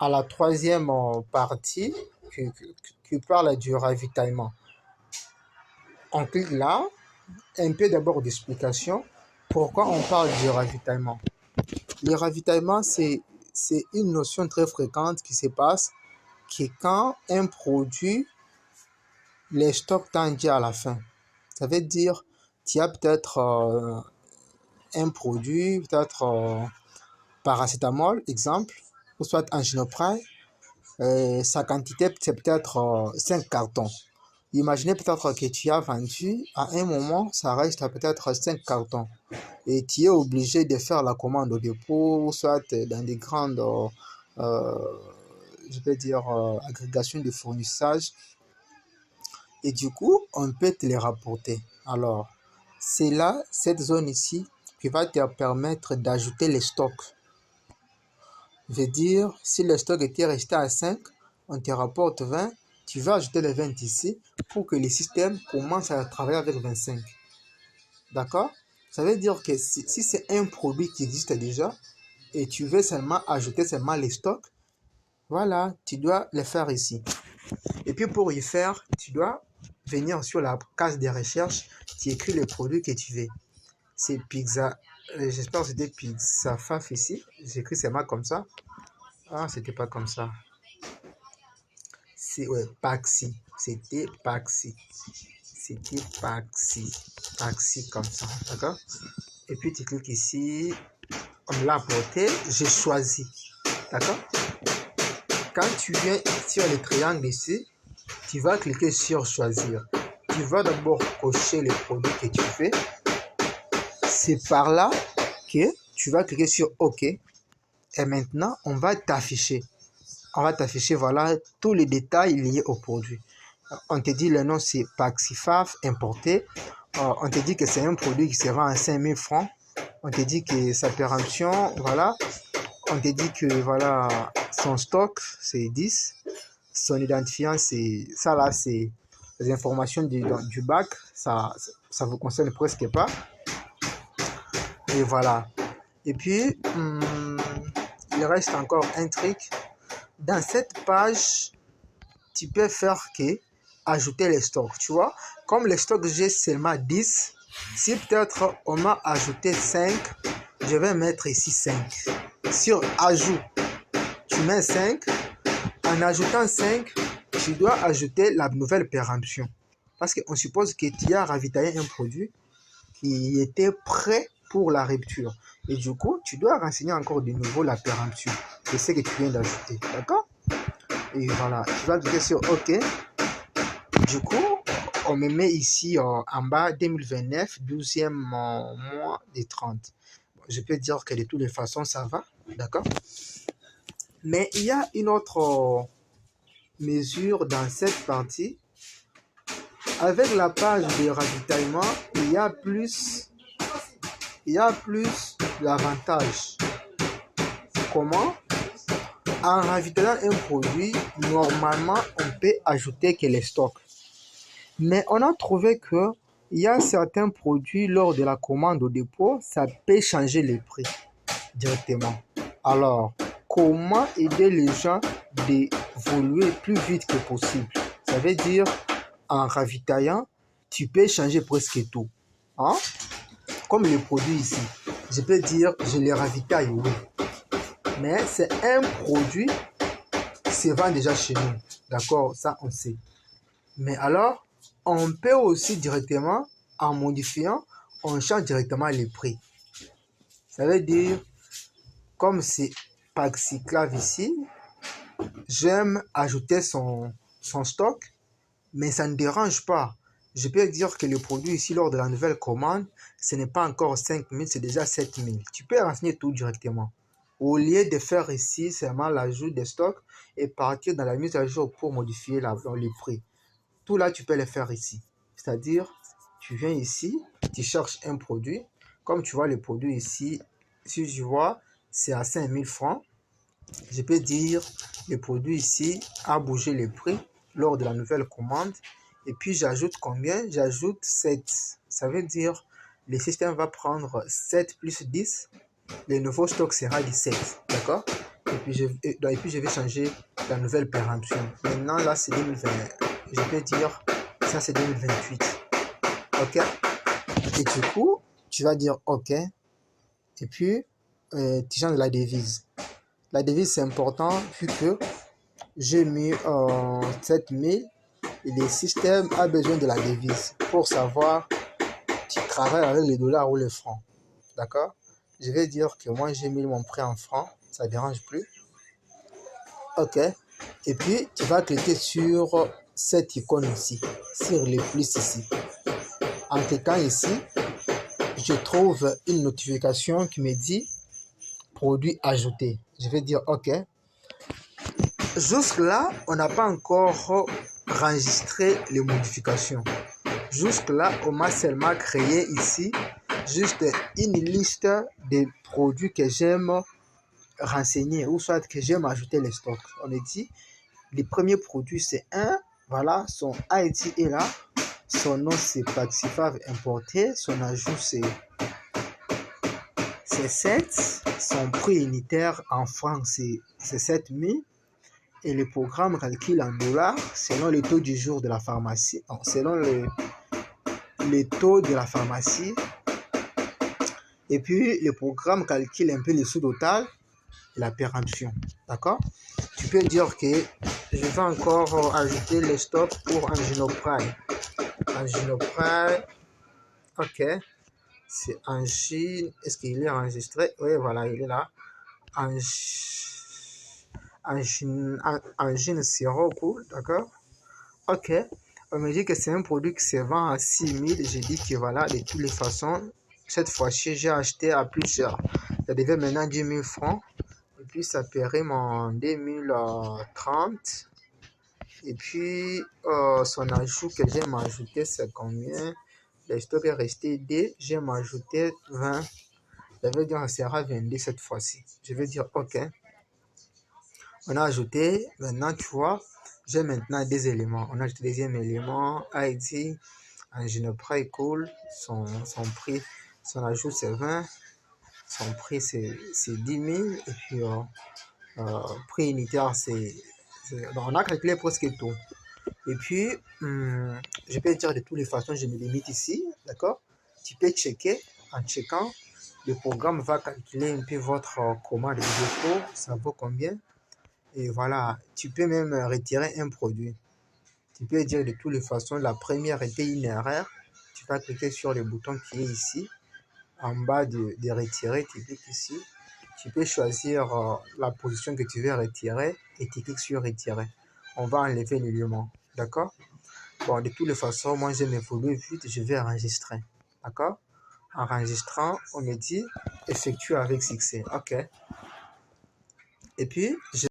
à la troisième partie qui parle du ravitaillement. On clique là, un peu d'abord d'explication. Pourquoi on parle du ravitaillement? Le ravitaillement, c'est une notion très fréquente qui se passe, qui est quand un produit, les stocks tendus à la fin. Ça veut dire, tu as peut-être un produit, peut-être paracétamol, exemple, ou soit anginopril, sa quantité, c'est peut-être 5 cartons. Imaginez peut-être que tu as vendu, à un moment, ça reste à peut-être 5 cartons. Et tu es obligé de faire la commande au dépôt, soit dans des grandes, je vais dire, agrégations de fournissage. Et du coup, on peut te les rapporter. Alors, c'est là, cette zone ici, qui va te permettre d'ajouter les stocks. Je veux dire, si le stock était resté à 5, on te rapporte 20, tu vas ajouter les 20 ici pour que le système commence à travailler avec 25. D'accord? Ça veut dire que si c'est un produit qui existe déjà et tu veux seulement ajouter seulement les stocks, voilà, tu dois le faire ici. Et puis pour y faire, tu dois venir sur la case de recherche, tu écris le produit que tu veux. C'est pizza, j'espère que c'était pizza faf ici, j'écris seulement comme ça. Ah, c'était pas comme ça. C'est ouais, Paxi. C'était Paxi. C'était Paxi. Paxi comme ça. D'accord? Et puis tu cliques ici. On l'a apporté. J'ai choisi. D'accord? Quand tu viens sur le triangle ici, tu vas cliquer sur choisir. Tu vas d'abord cocher les produits que tu fais. C'est par là que tu vas cliquer sur OK. Et maintenant, on va t'afficher. On va t'afficher, voilà, tous les détails liés au produit. On te dit le nom, c'est Paxifaf importé. On te dit que c'est un produit qui se vend à 5000 francs. On te dit que sa péremption, voilà. On te dit que, voilà, son stock, c'est 10. Son identifiant, c'est ça là, c'est les informations du bac. Ça vous concerne presque pas. Et voilà. Et puis, il reste encore un truc. Dans cette page, tu peux faire que ajouter les stocks, tu vois. Comme les stocks, j'ai seulement 10, si peut-être on m'a ajouté 5, je vais mettre ici 5. Sur ajout, tu mets 5. En ajoutant 5, tu dois ajouter la nouvelle péremption. Parce qu'on suppose que tu as ravitaillé un produit qui était prêt pour la rupture. Et du coup, tu dois renseigner encore de nouveau la péremption de ce que tu viens d'ajouter. D'accord? Et voilà, tu vas cliquer sur OK. Du coup, on me met ici en bas 2029, 12e mois des 30. Je peux dire que de toutes les façons, ça va. D'accord? Mais il y a une autre mesure dans cette partie. Avec la page de ravitaillement, il y a plus d'avantages. Comment? En ravitaillant un produit, normalement, on peut ajouter que les stocks. Mais on a trouvé que il y a certains produits lors de la commande au dépôt, ça peut changer les prix directement. Alors, comment aider les gens d'évoluer plus vite que possible? Ça veut dire, en ravitaillant, tu peux changer presque tout. Hein? Comme le produit ici, je peux dire, je les ravitaille, oui. Mais c'est un produit qui se vend déjà chez nous. D'accord? Ça, on sait. Mais alors, on peut aussi directement, en modifiant, on change directement les prix. Ça veut dire, comme c'est Paxiclave ici, j'aime ajouter son stock, mais ça ne dérange pas. Je peux dire que le produit ici, lors de la nouvelle commande, ce n'est pas encore 5000, c'est déjà 7000. Tu peux renseigner tout directement. Au lieu de faire ici seulement l'ajout des stocks et partir dans la mise à jour pour modifier les prix. Tout là, tu peux le faire ici. C'est-à-dire, tu viens ici, tu cherches un produit. Comme tu vois le produit ici, si je vois, c'est à 5000 francs. Je peux dire, le produit ici a bougé le prix lors de la nouvelle commande. Et puis, j'ajoute combien? J'ajoute 7. Ça veut dire, le système va prendre 7 plus 10. Le nouveau stock sera 17. D'accord? et puis je vais changer la nouvelle péremption. Maintenant, là, c'est 2020. Je peux dire, ça, c'est 2028. OK? Et du coup, tu vas dire OK. Et puis, tu changes la devise. La devise, c'est important vu que j'ai mis 7000 et le système a besoin de la devise pour savoir tu travailles avec les dollars ou les francs. D'accord? Je vais dire que moi, j'ai mis mon prix en francs. Ça ne dérange plus. OK. Et puis, tu vas cliquer sur cette icône ici, sur les plus ici. En cliquant ici, je trouve une notification qui me dit produit ajouté. Je vais dire OK. Jusque-là, on n'a pas encore enregistré les modifications. Jusque-là, on m'a seulement créé ici juste une liste des produits que j'aime renseigner ou soit que j'aime ajouter les stocks. On me dit, les premiers produits, c'est un, voilà, son ID est là, son nom c'est Paxifav importé, son ajout c'est 7, son prix unitaire en francs c'est 7000 et le programme calcule en dollars selon le taux du jour de la pharmacie, non, selon les taux de la pharmacie. Et puis, le programme calcule un peu le sous-total et la péremption. D'accord? Tu peux dire que je vais encore ajouter les stocks pour Anginopride. Anginopride, ok. C'est Angine. Est-ce qu'il est enregistré? Oui, voilà, il est là. Angine sirop, cool, d'accord? Ok. On me dit que c'est un produit qui se vend à 6000. J'ai dit que voilà, de toutes les façons, cette fois-ci, j'ai acheté à plus cher. Ça devait maintenant 10 000 francs. Et puis, ça périme en 2030. Et puis, son ajout que j'ai ajouté, c'est combien? Le stock est resté 2. J'ai ajouté 20. Ça veut dire que ça sera 22 cette fois-ci. Je vais dire OK. On a ajouté. Maintenant, tu vois, j'ai maintenant des éléments. On a ajouté le deuxième élément. ID. Anginopride cool. Son prix, son ajout, c'est 20. Son prix, c'est 10 000. Et puis, prix unitaire, on a calculé presque tout. Et puis, je peux dire de toutes les façons, je me limite ici, d'accord? Tu peux checker. En checkant, le programme va calculer un peu votre commande de dépôt, ça vaut combien. Et voilà, tu peux même retirer un produit. Tu peux dire de toutes les façons, la première était une erreur. Tu vas cliquer sur le bouton qui est ici, en bas de retirer, tu cliques ici. Tu peux choisir la position que tu veux retirer et tu cliques sur retirer. On va enlever l'élément, d'accord? Bon, de toutes les façons, moi j'aime évoluer vite, je vais enregistrer, d'accord? En enregistrant, on me dit effectuer avec succès, ok? Et puis,